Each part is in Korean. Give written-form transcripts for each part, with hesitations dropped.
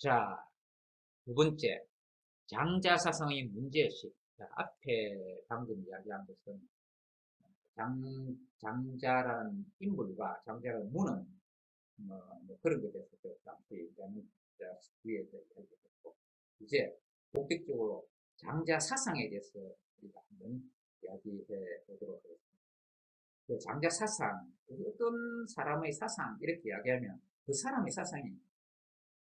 자, 두 번째, 장자사상의 문제의식. 자, 앞에 방금 이야기한 것은 장자라는 인물과 장자라는 문은 뭐 그런 것에 대해서 잠시 얘기하는 뒤에서 이야기했고, 이제 본격적으로 장자 사상에 대해서 우리가 한번 이야기해 보도록 하겠습니다. 그 장자 사상, 어떤 사람의 사상 이렇게 이야기하면 그 사람의 사상이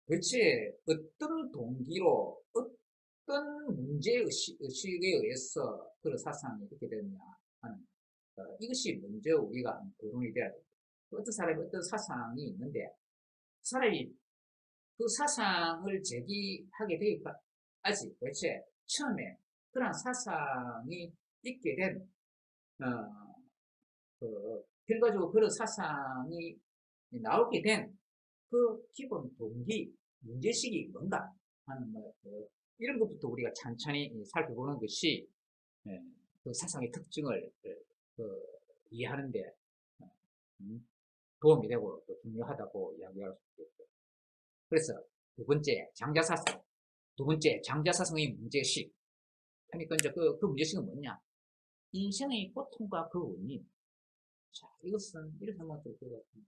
도대체 어떤 동기로 어떤 문제의식에 의해서 그 사상이 이렇게 됐냐 하는 이것이 먼저 우리가 거론이 돼야 됩니다. 어떤 사람이 어떤 사상이 있는데 사람이 그 사상을 제기하게 되기까지 도대체 처음에 그런 사상이 있게 된 결과적으로 그런 사상이 나오게 된 그 기본 동기, 문제식이 뭔가 하는 이런 것부터 우리가 천천히 살펴보는 것이 그 사상의 특징을 이해하는데 도움이 되고 또 중요하다고 이야기할 수 있겠죠. 그래서 두 번째 장자사상, 두 번째 장자사상의 문제식. 그러니까 이제 그 문제식은 뭐냐? 인생의 고통과 그 원인. 자, 이것은 이렇게 한번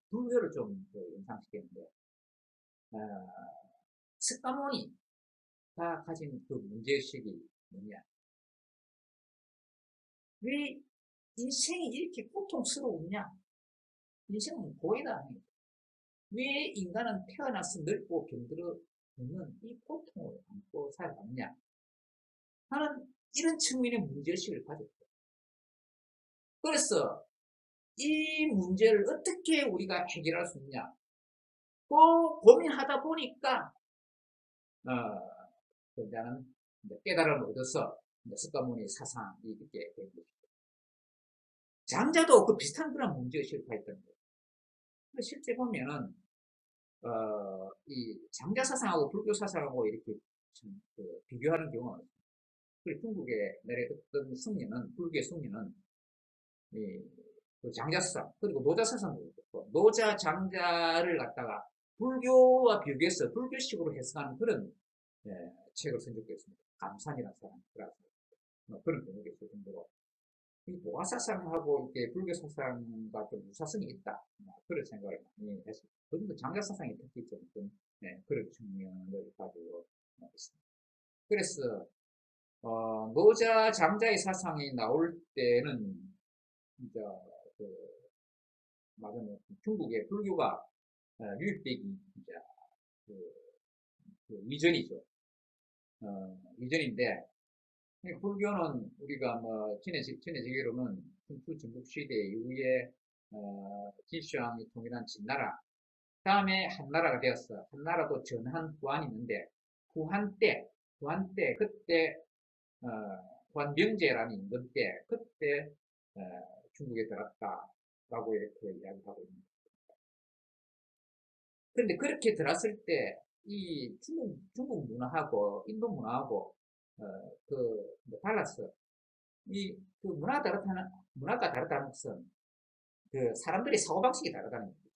불교를 좀 연상시키는데, 석가모니가 가진 그 문제의식이 뭐냐? 왜 인생이 이렇게 고통스러웠냐? 인생은 고해가 아니에요. 왜 인간은 태어나서 늙고 병들어 죽는 이 고통을 안고 살아가느냐? 하는 이런 측면의 문제의식을 가졌어요. 그래서 이 문제를 어떻게 우리가 해결할 수 있냐? 고민하다 보니까 나는 깨달음을 얻어서 석가모니 사상이 이렇게 된 것이죠. 장자도 그 비슷한 그런 문제의식을 가졌던 거예요. 실제 보면은 이 장자 사상하고 불교 사상하고 이렇게 비교하는 경우는 중국에 내려졌던 승리는 불교의 승리는 그 장자 사상 그리고 노자 사상도 있고 노자 장자를 갖다가 불교와 비교해서 불교식으로 해석하는 그런 책을 선적했습니다. 감산이라는 사람이라서 그런 경우가 있을 정도로 이 도화 사상하고 이렇게 불교 사상과 좀 유사성이 있다 그런 생각을 많이 했습니다. 그런데 장자 사상의 특징이 좀 그런 측면을 가지고 있습니다. 그래서 노자 장자의 사상이 나올 때는 이제 말하자면 중국의 불교가 유입되기 이제 이전이죠. 이전인데 불교는 우리가 뭐 친해지기로는 훈투 전국시대 이후에 진시황이 통일한 진나라 다음에 한나라가 되었어. 한나라도 전한 후한이 있는데 후한 때 그때 후한명제라는 임금 때 그때 중국에 들었다라고 이렇게 이야기하고 있습니다. 그런데 그렇게 들었을 때 이 중국 문화하고 인도 문화하고 달랐어. 그 문화가 다르다는 것은 그 사람들의 사고방식이 다르다는 거죠.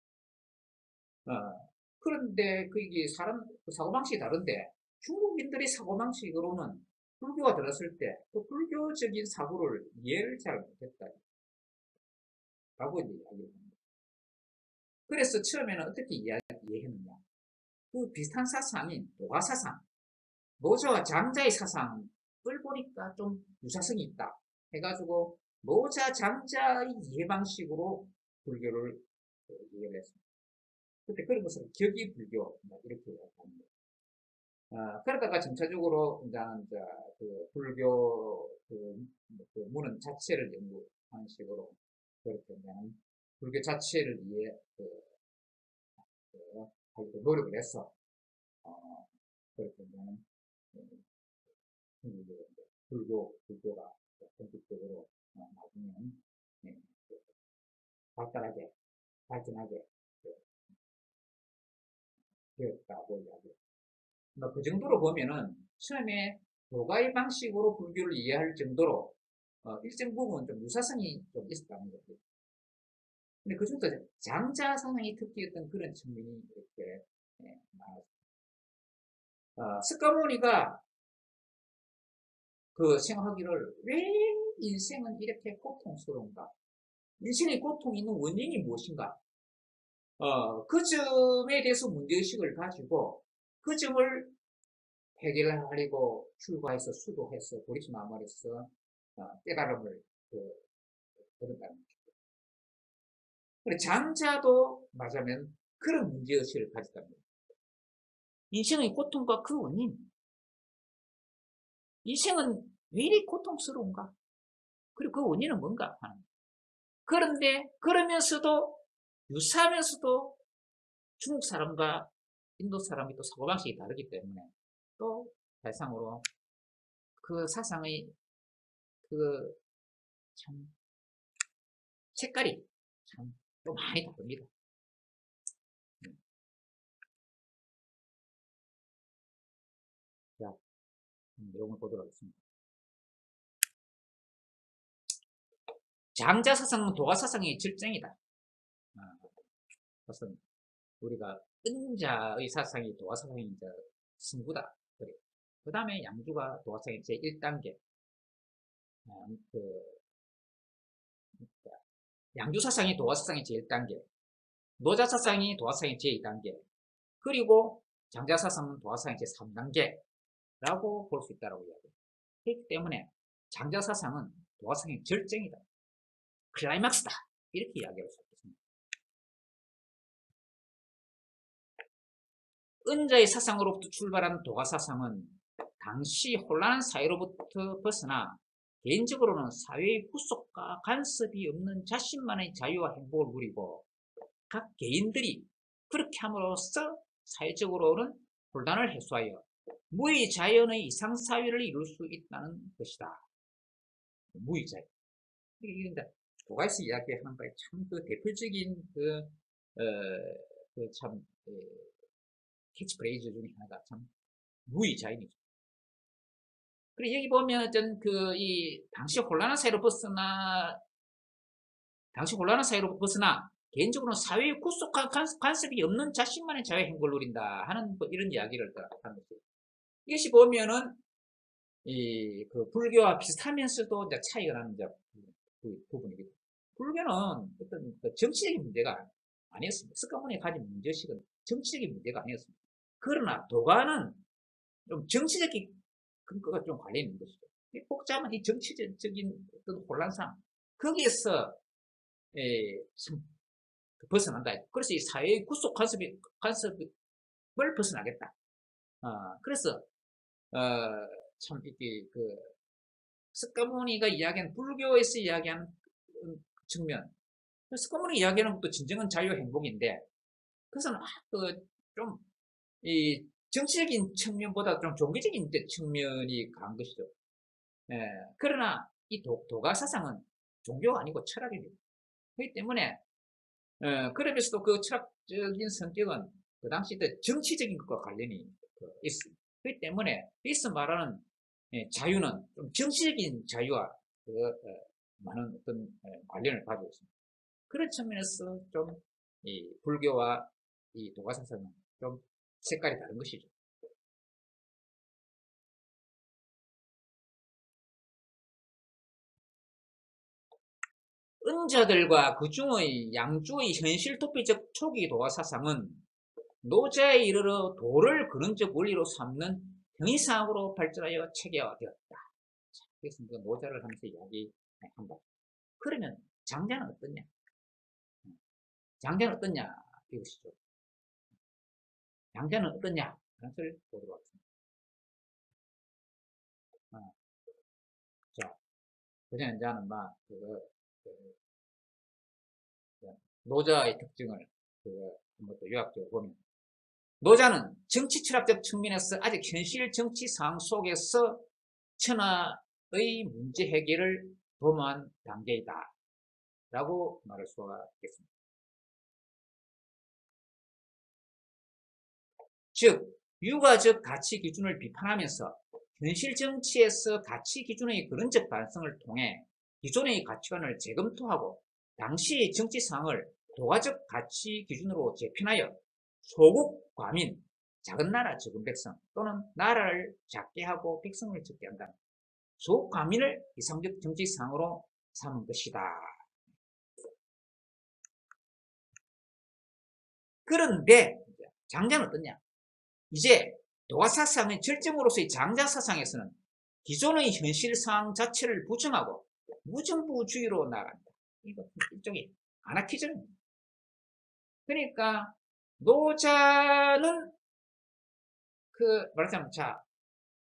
그런데 이게 사고방식이 다른데 중국인들의 사고방식으로는 불교가 들었을 때 그 불교적인 사고를 이해를 잘 못했다. 라고 이제 이야기를 합니다. 그래서 처음에는 어떻게 이해했느냐. 그 비슷한 사상인 도가 사상, 노자와 장자의 사상을 보니까 좀 유사성이 있다. 해가지고 노자, 장자의 이해 방식으로 불교를 이해를 했습니다. 그때 그런 것을 격의 불교 이렇게 합니다. 그러다가 점차적으로 이제 그 불교 그 문헌 자체를 연구하는 식으로 그렇게 그냥 불교 자체를 이해 하려고 노력을 해서 그렇게 그냥 불교가 본격적으로 나중에는 발전하게 되었다고 이야기해요. 그 정도로 보면은 처음에 도가의 방식으로 불교를 이해할 정도로 일정 부분 좀 유사성이 좀 있었다는 거죠. 근데 그 중에서 장자 사상이 특기였던 그런 측면이 이렇게 나왔습니다. 스카모니가 그 생각하기를 왜 인생은 이렇게 고통스러운가? 인생의 고통이 있는 원인이 무엇인가? 그 점에 대해서 문제의식을 가지고 그 점을 해결하려고 출가해서 수도해서 보리스마마에서 깨달음을 얻었다는 거죠. 그리고 장자도 말하자면 그런 문제의식을 가졌다는 거예요. 인생의 고통과 그 원인. 인생은 왜 이리 고통스러운가? 그리고 그 원인은 뭔가 하는 거예요. 그런데 그러면서도 유사하면서도 중국 사람과 인도 사람이 또 사고방식이 다르기 때문에 또 발상으로 그 사상의 그 참 색깔이 참 또 많이 다릅니다. 자, 내용을 보도록 하겠습니다. 장자 사상은 도가 사상의 절정이다. 그것은 우리가 은자의 사상이 도가 사상의 이제 승부다. 그래. 그 다음에 양주가 도가 사상의 제 1단계. 양주 사상이 도가 사상의 제 1단계. 노자 사상이 도가 사상의 제 2단계. 그리고 장자 사상은 도가 사상의 제 3단계라고 볼 수 있다고 이야기해요. 그렇기 때문에 장자 사상은 도가 사상의 절정이다. 클라이막스다. 이렇게 이야기할 수 있겠습니다. 은자의 사상으로부터 출발한 도가 사상은 당시 혼란한 사회로부터 벗어나 개인적으로는 사회의 후속과 간섭이 없는 자신만의 자유와 행복을 누리고 각 개인들이 그렇게 함으로써 사회적으로는 혼란을 해소하여 무의 자연의 이상사회를 이룰 수 있다는 것이다. 무의 자연. 이게 도가에서 이야기하는 바에 참 그 대표적인 캐치프레이즈 중에 하나가 참 무의 자연이죠. 그리고 여기 보면 어떤 당시 혼란한 사회로 벗어나 개인적으로는 사회의 구속한 간섭이 없는 자신만의 자유 행복을 누린다 하는 이런 이야기를 하는 거죠. 이것이 보면은 그 불교와 비슷하면서도 이제 차이가 나는 이제 그 부분이거든요. 불교는 어떤 정치적인 문제가 아니었습니다. 스카모니가 가진 문제의식은 정치적인 문제가 아니었습니다. 그러나 도가는 좀 정치적인 근거가 좀 관련 있는 것이죠. 복잡한 이 정치적인 어떤 혼란상 거기에서 참 벗어난다. 그래서 이 사회의 구속 간섭을 벗어나겠다. 그래서 참 이게 스카모니가 이야기한 불교에서 이야기하는 측면, 스카모니 이야기하는 것도 진정한 자유 행복인데 그것은 좀 이 정치적인 측면보다 좀 종교적인 측면이 강한 것이죠. 그러나 이 도가 사상은 종교가 아니고 철학입니다. 그렇기 때문에 그러면서도 그 철학적인 성격은 그 당시 때 정치적인 것과 관련이 있습니다. 그렇기 때문에 여기서 말하는 자유는 좀 정치적인 자유와 많은 어떤 관련을 가지고 있습니다. 그런 측면에서 좀 이 불교와 이 도가 사상은 좀 색깔이 다른 것이죠. 은자들과 그중의 양주의 현실 도피적 초기 도가 사상은 노자에 이르러 도를 근원적 원리로 삼는 형이상으로 발전하여 체계화되었다. 그래서 노자를 하면서 이야기한다. 그러면 장자는 어떠냐? 장자는 어떠냐? 이것이죠. 장자는 어떠냐? 하는 것을 보도록 하겠습니다. 자, 그전에 이제는 노자의 특징을 한번 또 요약적으로 보면 노자는 정치 철학적 측면에서 아직 현실 정치 상황 속에서 천하의 문제 해결을 도모한 단계이다 라고 말할 수가 있겠습니다. 즉 유가적 가치 기준을 비판하면서 현실 정치에서 가치 기준의 근원적 발성을 통해 기존의 가치관을 재검토하고 당시의 정치 상황을 도가적 가치 기준으로 재편하여 소국, 과민, 작은 나라 적은 백성 또는 나라를 작게 하고 백성을 적게 한다. 소과민을 이상적 정치상으로 삼은 것이다. 그런데 장자는 어떠냐? 이제 도화사상의 절정으로서의 장자사상에서는 기존의 현실 상황 자체를 부정하고 무정부주의로 나간다. 이거 일종의 아나키즘입니다. 그러니까 노자는 말하자면 자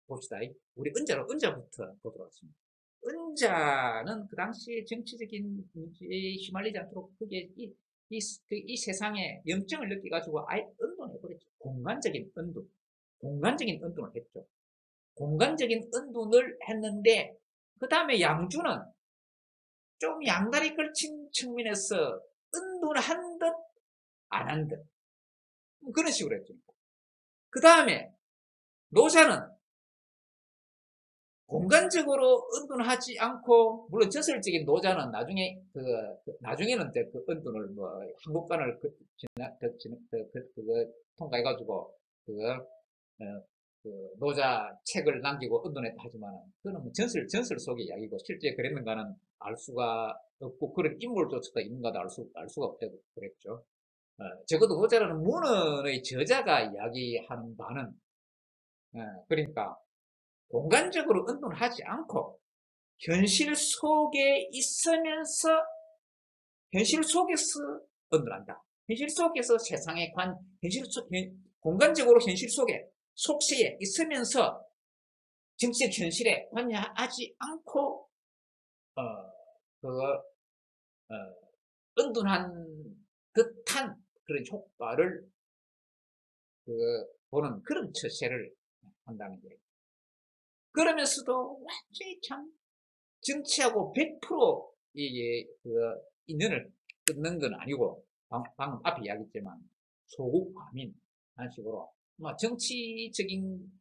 봅시다. 우리 은자부터 보도록 하겠습니다. 은자는 그 당시 정치적인 문제에 휘말리지 않도록 그게 이 세상에 염증을 느껴가지고 아예 은둔해버렸죠. 공간적인 은둔을 했죠. 공간적인 은둔을 했는데 그 다음에 양주는 좀 양다리 걸친 측면에서 은둔을 한 듯 안 한 듯 그런 식으로 했죠. 그 다음에 노자는 공간적으로 은둔하지 않고, 물론 전설적인 노자는 나중에는 그 은둔을 한국관을 통과해가지고 노자 책을 남기고 은둔했다 하지만 그거는 뭐 전설 속의 이야기고 실제 그랬는가는 알 수가 없고 그런 인물조차도 있는가도 알 수가 없다고 그랬죠. 적어도 노자라는 문헌의 저자가 이야기하는 바는 그러니까 공간적으로 은둔하지 않고 현실 속에 있으면서 현실 속에서 은둔한다. 현실 속에서 세상에 공간적으로 현실 속에 속세에 있으면서 정치적 현실에 관여하지 않고 은둔한 듯한 그런 효과를 보는 그런 처세를 한다는 거예요. 그러면서도 완전히 참 정치하고 100% 인연을 끊는 건 아니고 방금 앞에 이야기했지만 소국과민 하는 식으로 정치적인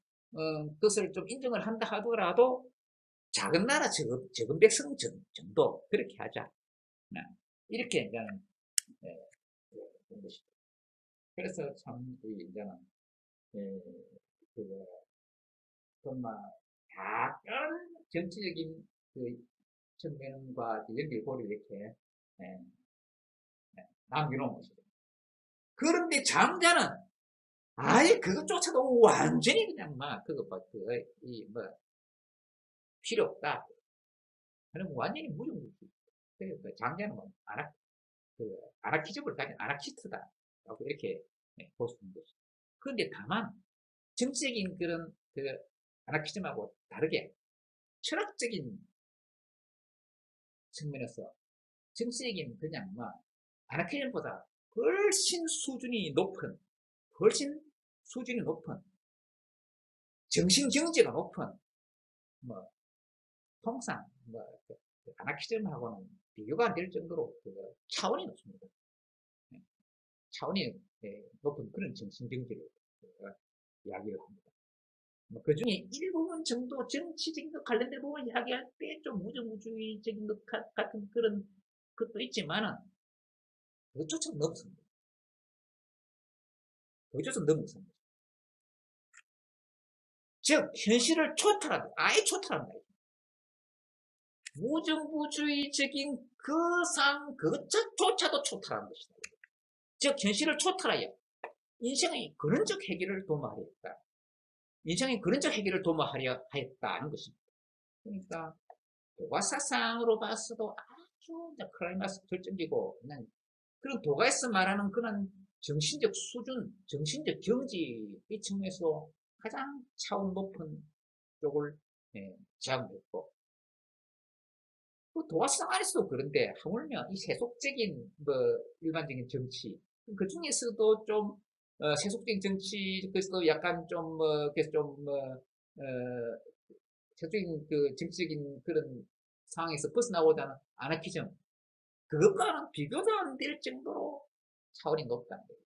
것을 좀 인정을 한다 하더라도 작은 나라 적은 백성 정도 그렇게 하자 이렇게 이제는 그런 것이죠. 그래서 참 이제는 정말 약간 정치적인 측면과 연결고리 이렇게 남겨놓은 것이죠. 그런데 장자는 아예 그것조차도 완전히 그냥 필요 없다. 하는 완전히 무정부주의. 그러니까 장자는 아나키즘을 가진 아나키스트다. 라고 이렇게 볼 수 있는 것이죠. 그런데 다만 정치적인 그런 아나키즘하고 다르게 철학적인 측면에서 정치적인 그냥 아나키즘보다 훨씬 수준이 높은 정신경제가 높은 통상 아나키즘하고는 비교가 안 될 정도로 차원이 높습니다. 차원이 높은 그런 정신경제를 이야기를 합니다. 그 중에 일부분 정도 정치적인 것 관련된 부분 이야기할 때 좀 무정부주의적인 것 같은 그런 것도 있지만은 그것조차 넘습니다. 즉 현실을 초탈한다. 아예 초탈한다. 무정부주의적인 그것조차도 초탈한 것이다. 즉 현실을 초탈하여 인생의 근원적 해결을 도모하려 했다. 인생의 근원적 해결을 도모하려 하였다는 것입니다. 그러니까 도가사상으로 봤어도 아주 클라이막스 결정기고 그런 도가에서 말하는 그런 정신적 수준, 정신적 경지의 측면에서 가장 차원 높은 쪽을 지향했고 그 도가사상 안에서도 그런데 하물며 이 세속적인 일반적인 정치 그 중에서도 좀 세속적인 정치 그래서 약간 좀 그래서 좀 세속적인 정치적인 그런 상황에서 벗어나고자 하는 아나키즘 그것과는 비교도 안 될 정도로 차원이 높다는 거예요.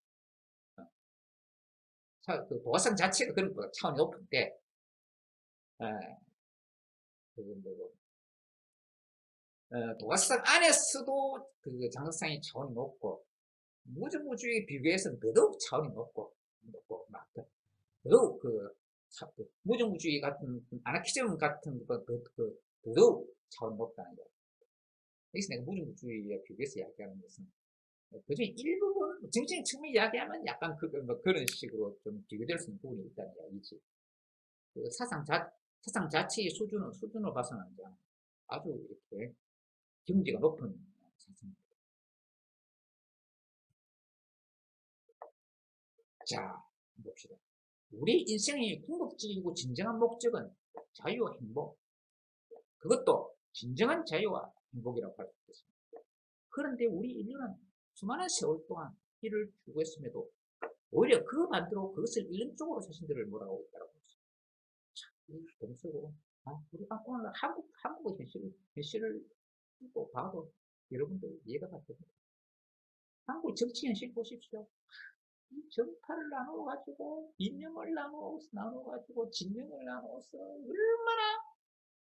도가상 자체가 그런 거가 차원이 높은데 도가상 안에서도 장사상의 차원이 높고 무정부주의 비교해서는 더더욱 차원이 높고 더더욱 그 무정부주의 같은 아나키즘 같은 더더욱 차원 높다는 거. 여기서 내가 무정부주의에 비교해서 이야기하는 것은 그중에 일부분 정치적인 측면 이야기하면 약간 뭐 그런 식으로 좀 비교될 수 있는 부분이 있다는 이야기지. 그 사상 자체의 수준으로 봐서는 아주 이렇게 경지가 높은 사상. 자, 봅시다. 우리 인생의 궁극적이고 진정한 목적은 자유와 행복. 그것도 진정한 자유와 행복이라고 할 수 있겠습니다. 그런데 우리 인류는 수많은 세월 동안 이를 추구했음에도 오히려 그 반대로 그것을 잃는 쪽으로 자신들을 몰아가고 있다고 했습니다. 참, 동서고, 우리가 오늘 한국의 현실을 또 봐도 여러분들 이해가 됩니다. 한국 정치 현실 보십시오. 이 정파를 나누어가지고, 이념을 나누어가지고, 진영을 나누어서 얼마나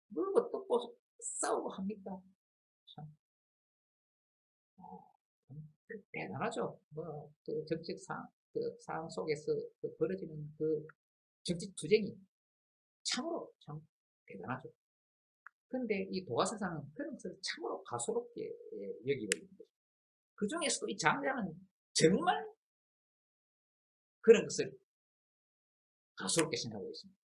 물고 뜯고 싸우고 합니까? 참, 대단하죠. 그 정책 상황 속에서 벌어지는 그 정치 투쟁이 참으로 참 대단하죠. 근데 이 도화사상은 그런 것을 참으로 가소롭게 여기고 있는 거죠. 그 중에서도 이 장자는 정말 그런 것을 가소롭게 생각하고 있습니다.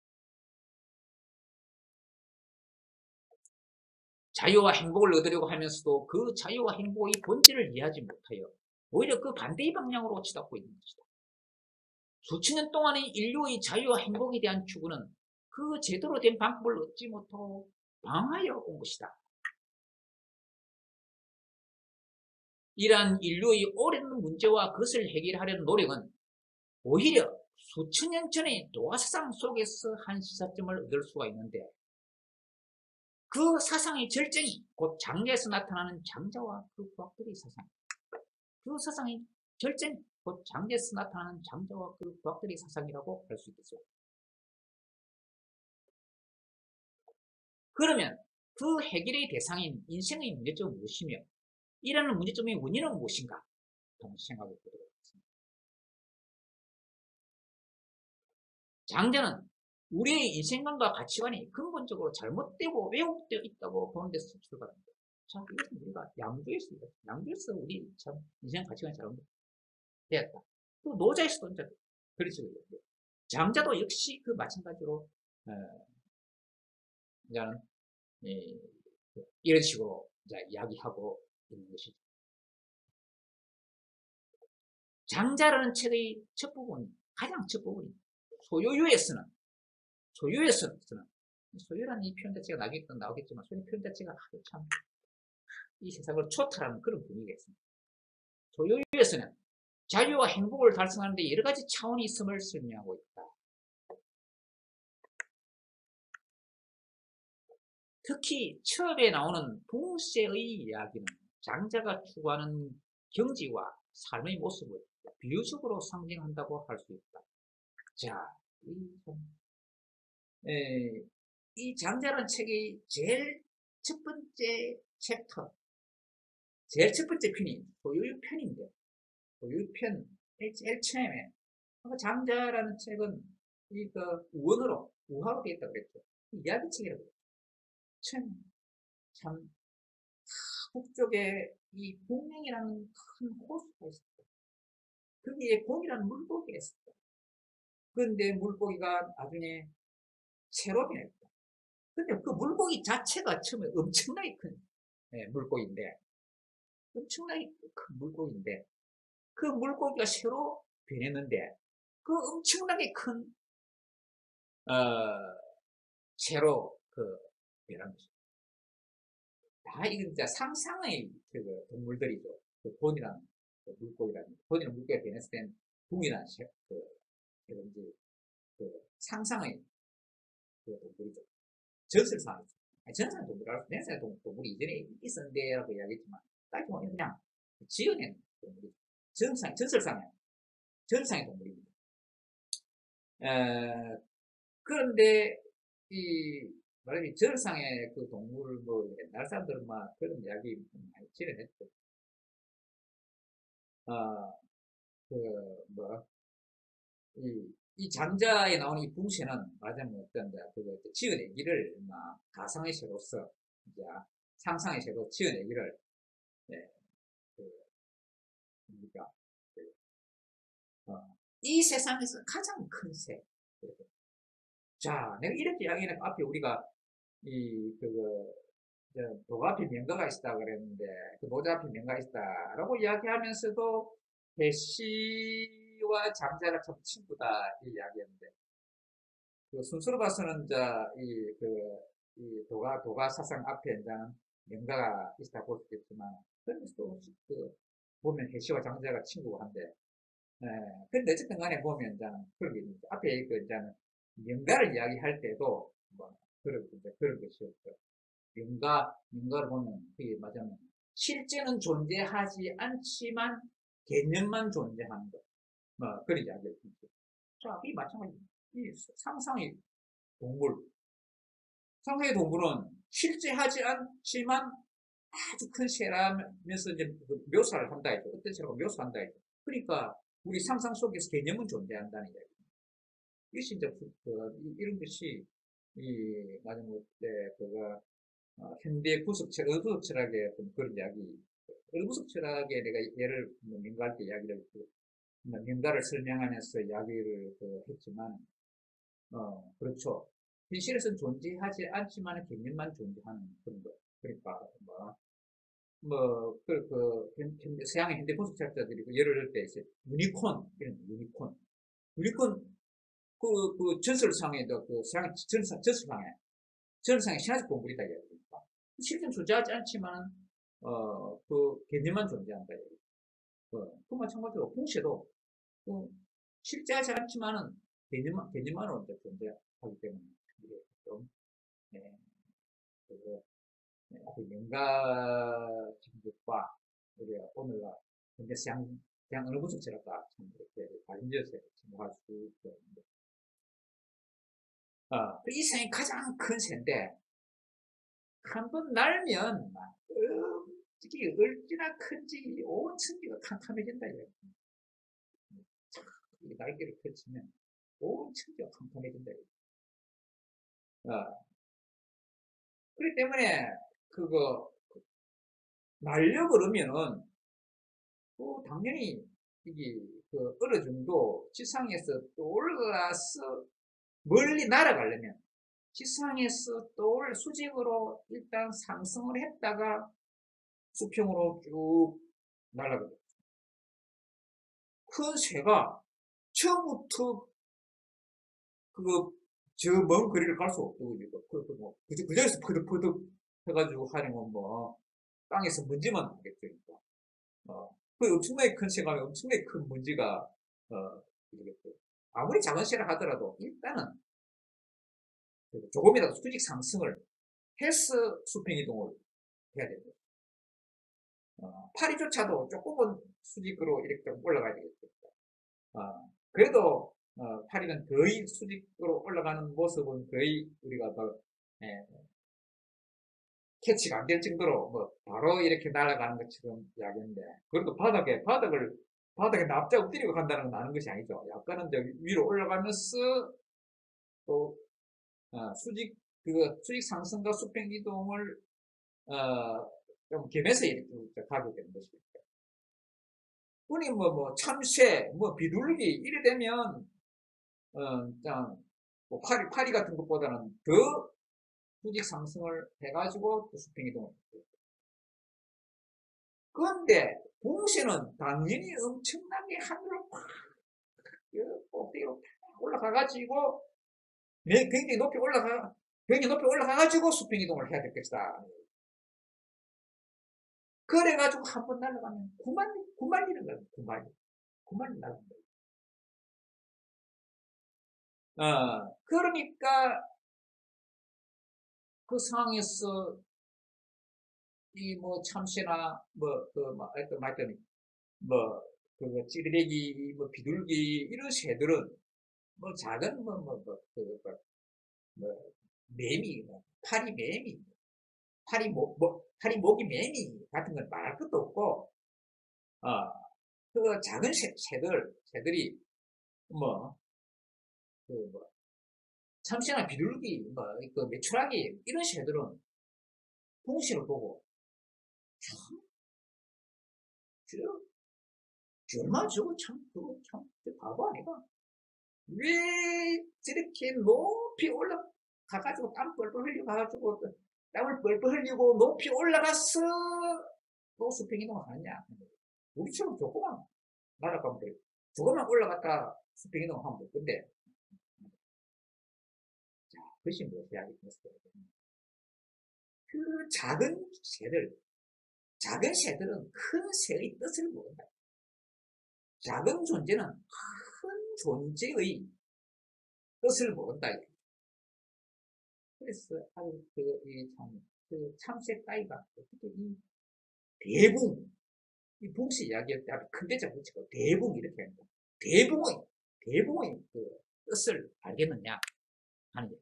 자유와 행복을 얻으려고 하면서도 그 자유와 행복의 본질을 이해하지 못하여 오히려 그 반대의 방향으로 치닫고 있는 것이다. 수천 년 동안의 인류의 자유와 행복에 대한 추구는 그 제대로 된 방법을 얻지 못하고 방하여 온 것이다. 이러한 인류의 오랜 문제와 그것을 해결하려는 노력은 오히려 수천 년 전의 도화사상 속에서 한 시사점을 얻을 수가 있는데 그 사상의 절정이 곧 장자에서 나타나는 장자와 그 부학들의 사상, 그 사상의 절정이 곧 장자에서 나타나는 장자와 그 부학들의 사상이라고 할 수 있겠죠. 그러면 그 해결의 대상인 인생의 문제점은 무엇이며 이라는 문제점의 원인은 무엇인가? 동시 생각해 보도록 하겠습니다. 장자는 우리의 인생관과 가치관이 근본적으로 잘못되고 왜곡되어 있다고 보는 데서 출발합니다. 자, 이것은 우리가 양주에서 우리 참 인생 가치관이 잘못되었다. 또 노자에서도 이제 그런 식으로 얘기해요. 장자도 역시 그 마찬가지로 이제는 이런 식으로 이제 이야기하고 있는 것이죠. 장자라는 책의 첫 부분, 가장 첫 부분이 소유에서는 소유라는 이 표현 자체가 나중에 또 나오겠지만 소유 표현 자체가 아주 참 이 세상을 초탈하는 그런 분위기가 있습니다. 소유에서는 자유와 행복을 달성하는 데 여러 가지 차원이 있음을 설명하고 있다. 특히 처음에 나오는 붕세의 이야기는 장자가 추구하는 경지와 삶의 모습을 비유적으로 상징한다고 할 수 있다. 자, 이 장자라는 책의 제일 첫 번째 챕터, 제일 첫 번째 편이 소유편인데, 소유편, 제일 처음에, 장자라는 책은 우화로 되어 있다고 그랬죠. 이야기책이라고 그랬죠. 참, 북쪽에 이 북명이라는 큰 호수가 있었다. 거기에 곰이라는 물고기가 있었다. 그런데 물고기가 나중에 새로 변했다. 근데 그 물고기 자체가 처음에 엄청나게 큰 물고기인데, 엄청나게 큰 물고기인데, 그 물고기가 새로 변했는데, 그 엄청나게 큰, 새로 변한 것이죠. 이건 진짜 상상의 동물들이죠. 곤이라는 물고기라는, 곤이라는 물고기가 변했을 땐 붕이라는 상상의 동물이죠. 전설상이죠. 전설의 동물이라고, 전설의 동물이 이전에 있었는데라고 이야기했지만, 따지고 보면 그냥 지어낸 동물이죠. 전설상의 동물입니다. 그런데, 말하자면 전설상의 그 동물, 옛날 사람들은 막 그런 이야기 많이 지어냈죠. 이 장자에 나오는 이 붕새는 말하자면 어떤 그 지어내기를 가상의 새로서 이제 상상의 새로 지어내기를 예, 그 뭡니까 그, 이 세상에서 가장 큰 새. 자, 내가 이렇게 이야기는 앞에 우리가 도가 앞에 명가가 있다 그랬는데 그 모자 앞에 명가가 있다라고 이야기하면서도 배시와 장자가 참 친구다 이 이야기했는데 그 순서로 봐서는 이 도가 사상 앞에 이제는 명가가 있다 볼 수 있겠지만 그런데도 보면 해시와 장자가 친구고 한데 예, 근데 어쨌든 간에 보면 이제는 그런 게 있죠. 앞에 이제는 명가를 이야기할 때도 뭐 그런 것이었죠. 명가를 보면 그게 맞으면 실제는 존재하지 않지만 개념만 존재하는 것. 뭐 그런 이야기를 했죠. 자, 이 마찬가지. 이 상상의 동물. 상상의 동물은 실제 하지 않지만 아주 큰 새라면서 이제 묘사를 한다 했죠. 어떤 새라고 묘사한다 했죠. 그러니까 우리 상상 속에서 개념은 존재한다는 이야기. 이것이 이제 이런 것이 마지막에 그가 현대 구석철, 어구석철학의 어떤 그런 이야기, 어구석철학에 내가 예를 명가할 때 이야기를 명가를 설명하면서 이야기를 했지만 그렇죠. 현실에서는 존재하지 않지만 개념만 존재하는 그런 거. 그러니까 서양의 현대 분석학자들이 예를 들 때 있어요. 유니콘, 이런 유니콘. 유니콘 그 전설상에도 서양 전설상에 신화적 동물이다 이야기입니다. 실제는 존재하지 않지만 그 개념만 존재한다 이야기. 그 마찬가지로 풍채도 실제하지 않지만은 개념만으로 이제 존재하기 때문에 이게 좀 그 명가 정책과 우리가 오늘날 현대 서양 어느 분석체랄까 참 이렇게 관련지어서 생각할 수 있는데 이 생이 가장 큰 새인데 한 번 날면 이게 얼마나 큰지 온 천지가 캄캄해진다 이거예요. 날개를 펼치면 온 천지가 캄캄해진다 이거예요. 그렇기 때문에 날려 그러면은 당연히 이게 어느 정도 지상에서 또 올라가서 멀리 날아가려면 지상에서 또 수직으로 일단 상승을 했다가 수평으로 쭉 날아가죠. 큰 새가 처음부터 저 먼 거리를 갈 수 없고, 그 자리에서 퍼득퍼득 해가지고 하려면 땅에서 먼지만 나겠죠. 그 엄청나게 큰 새가 엄청나게 큰 먼지가, 이러겠죠. 아무리 작은 새를 하더라도 일단은 조금이라도 수직 상승을 해서 수평 이동을 해야 됩니다. 파리조차도 조금은 수직으로 이렇게 좀 올라가야 되겠죠. 그래도 파리는 거의 수직으로 올라가는 모습은 거의 우리가 캐치가 안 될 정도로 바로 이렇게 날아가는 것처럼 이야기했는데 그래도 바닥에 납작 엎드리고 간다는 건 아는 것이 아니죠. 약간은 위로 올라가면서 또 수직 상승과 수평 이동을 좀 겸해서 이렇게 가게 되는 것입니다. 우리 참새, 비둘기 이래 되면 파리 같은 것보다는 더 수직 상승을 해가지고 또 수평 이동을 해요. 그런데 붕새는 당연히 엄청나게 하늘을 팍 꼭대기로 올라가가지고 굉장히 높이 올라가가지고 수평 이동을 해야 될 것이다. 그래가지고 한 번 날아가면 9만리는 가요. 9만리 날아간다. 그러니까 그 상황에서 참새나 말더니 찌르레기 비둘기 이런 새들은 작은 매미 파리 모기 매미 같은 건 말할 것도 없고 그 작은 새들이 그 뭐, 참새나 비둘기, 뭐, 그 메추라기, 이런 새들은 붕시를 보고, 참, 얼마 저거 참, 그거 참, 바보 아니가? 왜 저렇게 높이 올라가가지고 땀 뻘뻘 흘려가지고, 땀을 뻘뻘 흘리고 높이 올라가서 또 수평이동을 하느냐? 우리처럼 조그만 날아가면 돼. 조금만 올라갔다 수평이동을 하면 돼. 근데, 자, 그것이 무엇이야? 그 작은 새들은 큰 새의 뜻을 모른다. 작은 존재는 큰 존재의 뜻을 모른다. 그래서 그 참새 따위가 어떻게 이 대붕, 이 붕씨 이야기할 때 아주 큰 대자 붙이고 대붕 이렇게 합니다. 대붕의 그 뜻을 알겠느냐 하는 게.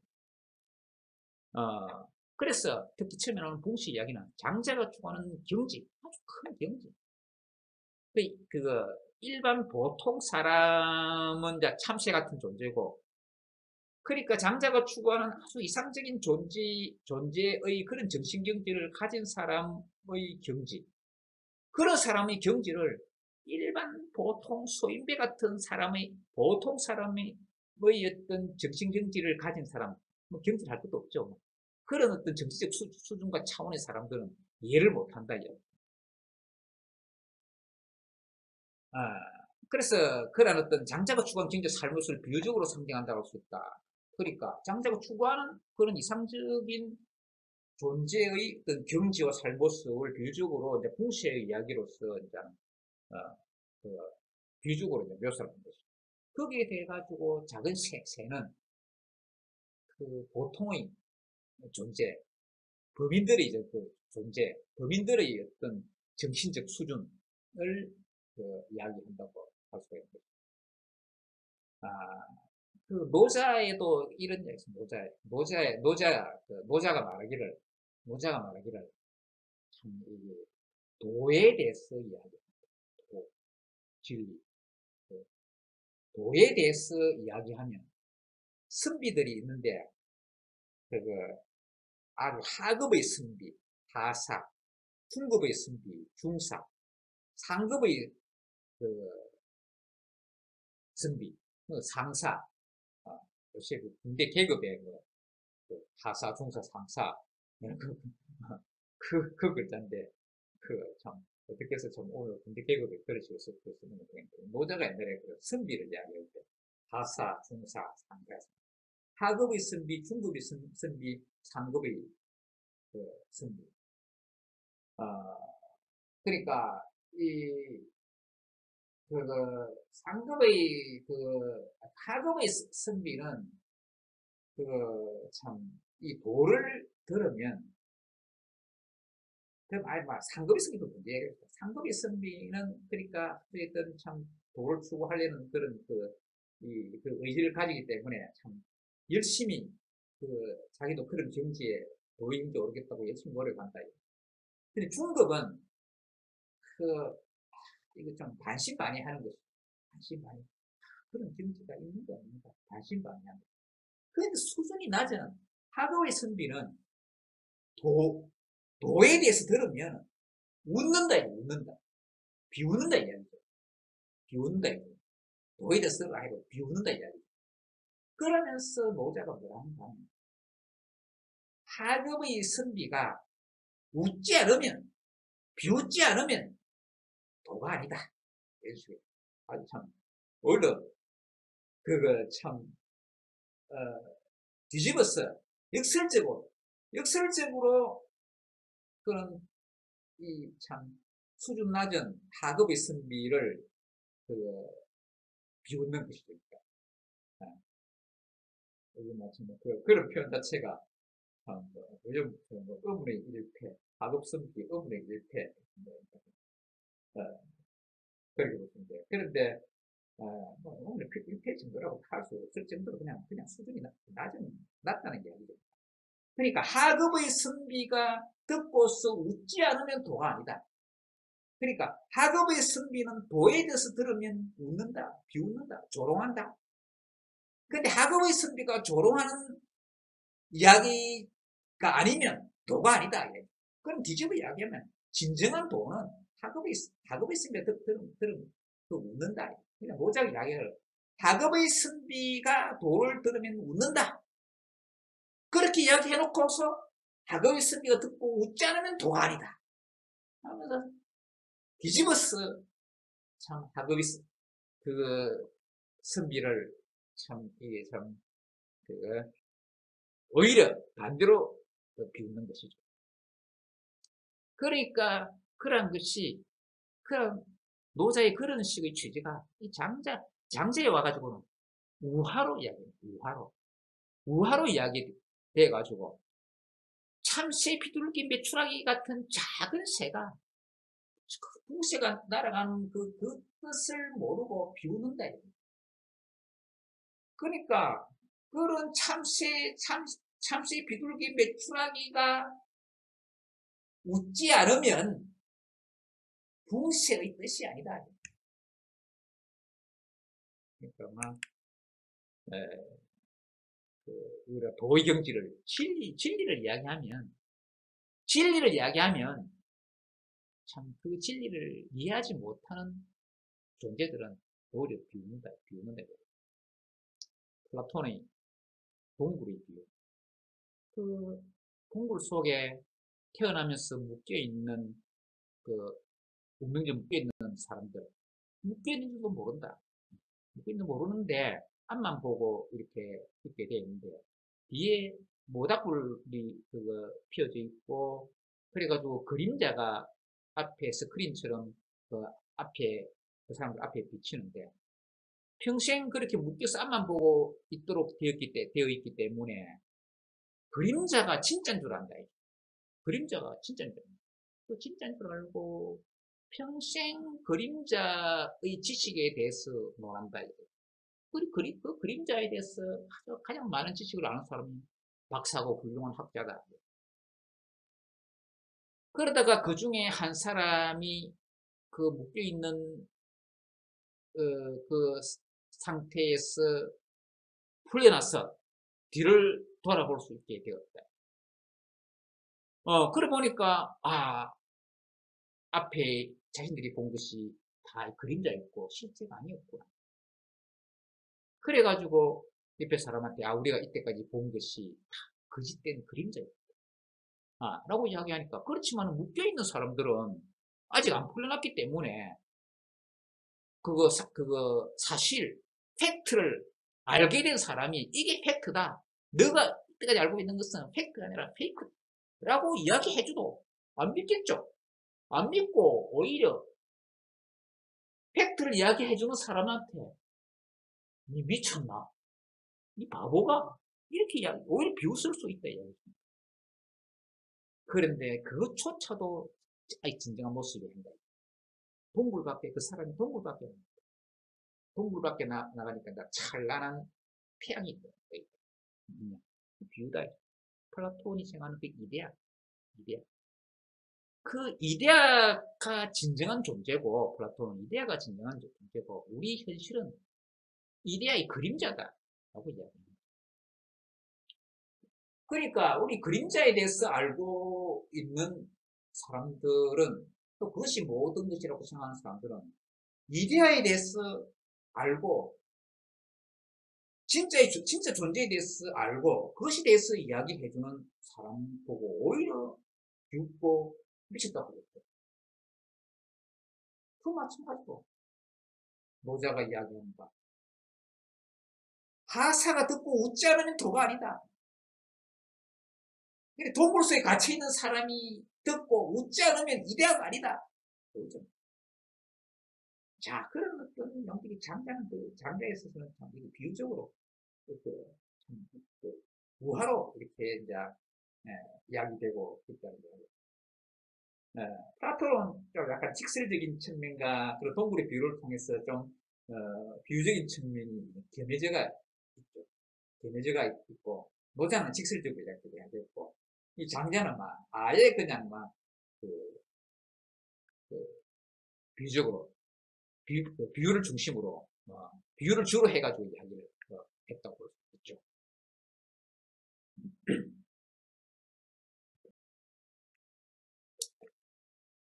그래서 특히 처음에 나오는 붕씨 이야기는 장자가 추구하는 경지, 아주 큰 경지. 일반 보통 사람은 참새 같은 존재고, 그러니까 장자가 추구하는 아주 이상적인 존재의 그런 정신경지를 가진 사람의 경지, 그런 사람의 경지를 일반 보통 소인배 같은 보통 사람의 어떤 정신경지를 가진 사람, 뭐 경지를 할 것도 없죠. 그런 어떤 정치적 수준과 차원의 사람들은 이해를 못한다. 그래서 그런 어떤 장자가 추구하는 경제 삶의 것을 비유적으로 상징한다고 할 수 있다. 그러니까 장자가 추구하는 그런 이상적인 존재의 어떤 경지와 삶의 모습을 비유적으로 이제 붕시의 이야기로서 이제 그 비유적으로 이제 묘사를 한 것이죠. 거기에 대해 가지고 작은 새는 그 보통의 존재, 범인들의 이제 그 존재, 범인들의 어떤 정신적 수준을 이야기한다고 할 수가 있습니다. 그 노자에도 이런 얘기 있습니다. 노자가 말하기를 참 이게 도에 대해서 이야기합니다. 진리. 도에 대해서 이야기하면 선비들이 있는데 아주 하급의 선비, 하사, 중급의 선비, 중사, 상급의 선비, 상사, 역시 군대 계급의 하사, 중사, 상사, 그 글자인데, 참, 어떻게 해서 좀 오늘 군대 계급의 그릇이 쓰는 거 보니까, 노자가 옛날에 선비를 이야기할 때, 하사, 중사, 상사, 하급의 선비, 중급의 선비, 상급의 선비. 그러니까, 상급의 하급의 선비는 이 도를 들으면 그럼 상급의 선비도 문제겠죠. 상급의 선비는 그러니까 어쨌든 참 도를 추구하려는 그런 그 의지를 가지기 때문에 참 열심히 자기도 그런 경지에 도인지 오르겠다고 열심히 노력한다. 근데 중급은 이거 좀 반신반의하는 것이 반신반의. 그런 경지가 있는 거 아닙니까? 반신반의하는 거. 그런데 수준이 낮은 하급의 선비는 도에 대해서 들으면 웃는다. 비웃는다 이야기죠. 비웃는다 이야기죠. 도에 대해서 아니고 비웃는다 이야기죠. 그러면서 노자가 뭐라 하는가 하면 하급의 선비가 웃지 않으면, 비웃지 않으면 도가 아니다. 아주 참, 오히려 뒤집어서 역설적으로 그런 참 수준 낮은 하급의 선비를 비웃는 것이죠. 요즘 마침 그런 표현 자체가 요즘 의문의 일패, 하급 선비 의문의 일패 그렇게 보시면 돼요. 그런데 오늘 일패 정도라고 할 수 없을 정도로 그냥 수준이 낮다는 이야기죠. 그러니까 하급의 선비가 듣고서 웃지 않으면 도가 아니다. 그러니까 하급의 선비는 도에 대해서 들으면 웃는다, 비웃는다, 조롱한다. 근데 학업의 선비가 조롱하는 이야기가 아니면 도가 아니다. 그럼 뒤집어 이야기하면 진정한 도는 학업의 선비가 들으면 웃는다. 그냥 모자기 이야기를 학업의 선비가 도를 들으면 웃는다. 그렇게 이야기해놓고서 학업의 선비가 듣고 웃지 않으면 도가 아니다. 하면서 뒤집어서 참 학업의 그 선비를 참 이게 참 오히려 반대로 비웃는 것이죠. 그러니까 그런 것이 그런 노자의 그런 식의 취지가 이 장제에 와가지고는 우화로 이야기해요. 우화로 이야기돼가지고 참새 비둘기 메추라기 같은 작은 새가 붕새가 날아가는 그 뜻을 모르고 비웃는다. 그러니까 그런 참새 비둘기 메추라기가 웃지 않으면 붕새의 뜻이 아니다. 그러니까 막 우리가 도의 경지를 진리를 이야기하면 참 그 진리를 이해하지 못하는 존재들은 오히려 비웃는다. 플라톤의 동굴의 비유. 그 동굴 속에 태어나면서 묶여있는 운명적으로 묶여있는 사람들. 묶여있는지도 모른다. 묶여있는 모르는데 앞만 보고 이렇게 있게 되어 있는데 뒤에 모닥불이 피어져 있고 그래가지고 그림자가 앞에 스크린처럼 앞에 그 사람들 앞에 비치는데 평생 그렇게 묶여서 앞만 보고 있도록 되어 있기 때문에 그림자가 진짜인 줄 안다. 그림자가 진짜인 줄 안다. 그 진짜인 줄 알고 평생 그림자의 지식에 대해서 논한다. 그 그림자에 대해서 가장 많은 지식을 아는 사람이 박사고 훌륭한 학자다. 그러다가 그 중에 한 사람이 그 묶여있는 그 상태에서 풀려나서 뒤를 돌아볼 수 있게 되었다. 그래 보니까, 앞에 자신들이 본 것이 다 그림자였고, 실제가 아니었구나. 그래가지고, 옆에 사람한테, 우리가 이때까지 본 것이 다 거짓된 그림자였다. 라고 이야기하니까, 그렇지만 묶여있는 사람들은 아직 안 풀려났기 때문에, 그거 사실, 팩트를 알게 된 사람이 이게 팩트다. 너가 이때까지 알고 있는 것은 팩트가 아니라 페이크라고 이야기해줘도 안 믿겠죠? 안 믿고 오히려 팩트를 이야기해주는 사람한테 니 미쳤나? 니 바보가? 이렇게 오히려 비웃을 수 있다. 그런데 그것조차도 아직 진정한 모습이 아니다. 그 사람이 동굴 밖에 나가니까 찬란한 태양이 있다. 비유다. 플라톤이 생각하는 그 이데아. 그 이데아가 진정한 존재고, 플라톤은 이데아가 진정한 존재고, 우리 현실은 이데아의 그림자다. 라고 이야기합니다. 그러니까, 우리 그림자에 대해서 알고 있는 사람들은, 또 그것이 모든 것이라고 생각하는 사람들은, 이데아에 대해서 알고, 진짜 존재에 대해서 알고, 그것에 대해서 이야기해주는 사람 보고, 오히려 비웃고, 미쳤다고 그랬어요. 그 마찬가지고, 노자가 이야기합니다. 하사가 듣고 웃지 않으면 도가 아니다. 동굴 속에 갇혀있는 사람이 듣고 웃지 않으면 이데아가 아니다. 그렇죠? 자, 그런 어떤 영적인 장자에 있어서는 참 비유적으로 우화로 이렇게 이제 이야기되고 있다는 거예요. 플라톤은 좀 약간 직설적인 측면과 그런 동굴의 비유를 통해서 좀 비유적인 측면이 겸해져가 있죠. 겸해져가 있고 노자는 직설적으로 이야기해야 되고 이 장자는 막 아예 그냥 막 비유적으로 비유를 중심으로 비유를 주로 해가지고 이야기를 했다고 볼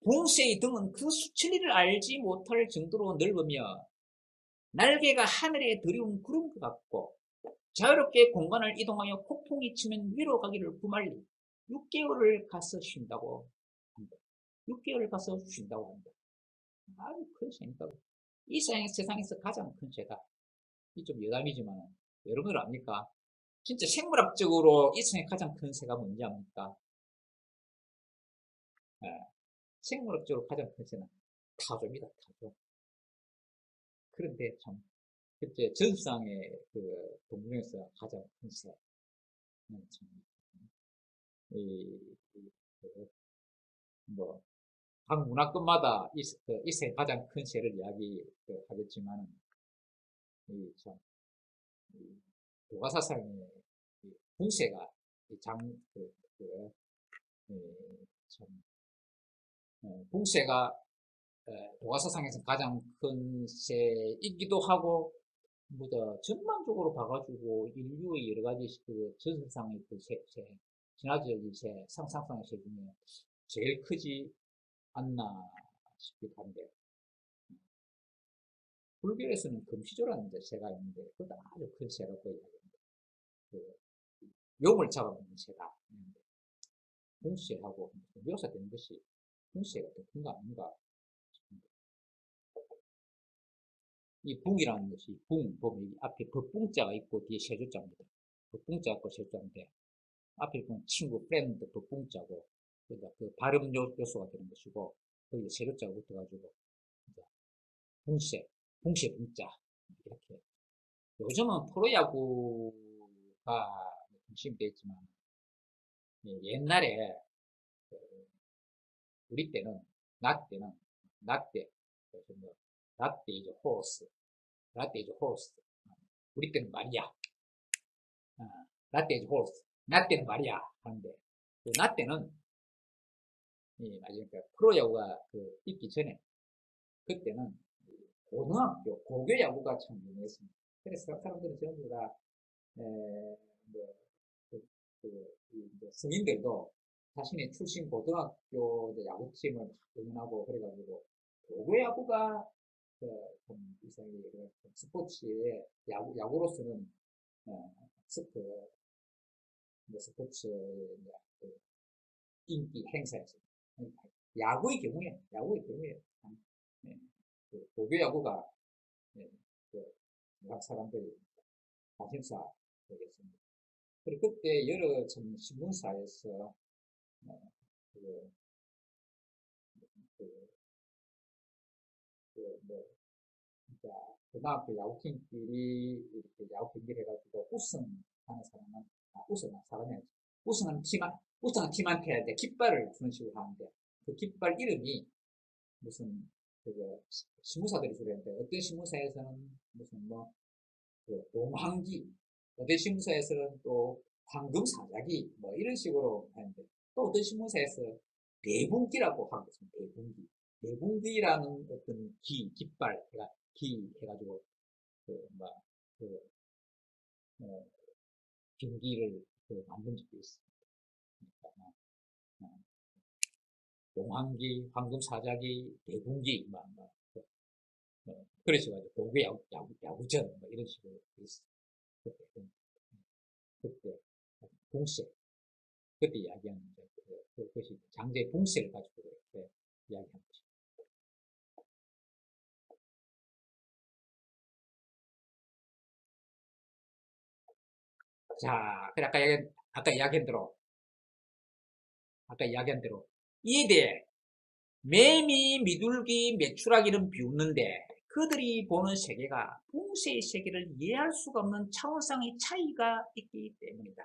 붕새의 등은 그 수천리를 알지 못할 정도로 넓으며 날개가 하늘에 드리운 구름 같고 자유롭게 공간을 이동하여 폭풍이 치면 위로 가기를 구말리 6개월을 가서 쉰다고 한다. 6개월을 가서 쉰다고 한다. 아주 큰 새니까 이 세상에서 가장 큰 새다. 이 좀 여담이지만 여러분들 압니까? 진짜 생물학적으로 이 세상에 가장 큰 새가 뭔지 압니까? 네. 생물학적으로 가장 큰 새는 타조입니다. 타조. 그런데 참 그때 전상의 그 동물에서 가장 큰 새는 참 뭐, 각 문화권마다 이 새 가장 큰 새를 이야기하겠지만, 참, 도가사상의 붕새가, 참, 붕새가 도가사상에서 가장 큰 새이기도 하고, 전반적으로 봐가지고 인류의 여러 가지 그 전설상의 그 진화적인 상상상의 새 중에 제일 크지 않나 싶기도 한데, 불교에서는 금시조라는 새가 있는데, 그것도 아주 큰 새라고 이야기합니다. 그, 용을 잡아먹는 새다. 붕새하고 묘사되는 것이 붕새가 더 큰 거 아닌가 싶습니다. 이 붕이라는 것이 보면 앞에 법붕자가 있고 뒤에 세조자입니다. 법붕자가 있고 세조자인데, 앞에 보면 친구, 프렌드, 법붕자고, 그러니까 그 발음 요소가 되는 것이고, 거기에 세조자가 붙어가지고, 붕새, 붕자, 이렇게. 요즘은 프로야구가 중심이 되어 있지만, 옛날에, 우리 때는, 나 때, 라떼 이제 호스, 우리 때는 말이야. 라떼 이제 호스, 나 때는 말이야. 하는데, 나 때는, 그러니까 프로야구가 있기 전에, 그때는 고등학교, 고교 야구가 참 유명했습니다. 그래서 사람들은 전부 다, 뭐, 성인들도 자신의 출신 고등학교 야구팀을 응원하고 그래가지고, 고교 야구가, 좀 이상하게 스포츠의 야구로서는, 스포츠의 인기 행사였습니다. 야구의 경우에, 고교 야구가, 각 사람들이 관심사 되겠습니다. 그리고 그때 여러 참 신문사에서, 고등학교 야구팀끼리 이렇게 야구 경기를 해가지고 우승하는 사람은, 우승한 팀한테 이제 깃발을 주는 식으로 하는데, 그 깃발 이름이 무슨, 신문사들이 주로 했는데, 어떤 신문사에서는 무슨 동황기, 어떤 신문사에서는 또 황금사자기, 이런 식으로 하는데, 또 어떤 신문사에서 대분기라고 하고 있습니다. 대분기라는 어떤 깃발, 해가지고, 경기를 만든 적도 있습니다. 동황기, 황금사자기, 대분기, 그래서 도구 야구전, 이런 식으로 있었어요. 그때, 붕새, 그때 이야기하는, 그것이 장제 붕새를 가지고 이렇게 이야기하는 것입니다. 자, 그래, 아까 이야기한 대로, 이에 대해 매미, 미둘기, 메추라기는 비웃는데, 그들이 보는 세계가 붕새의 세계를 이해할 수가 없는 차원상의 차이가 있기 때문이다.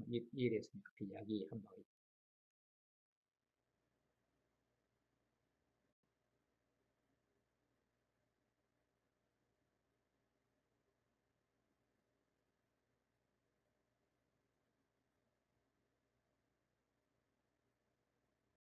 이에 대해서 이야기한 바가 있습니다.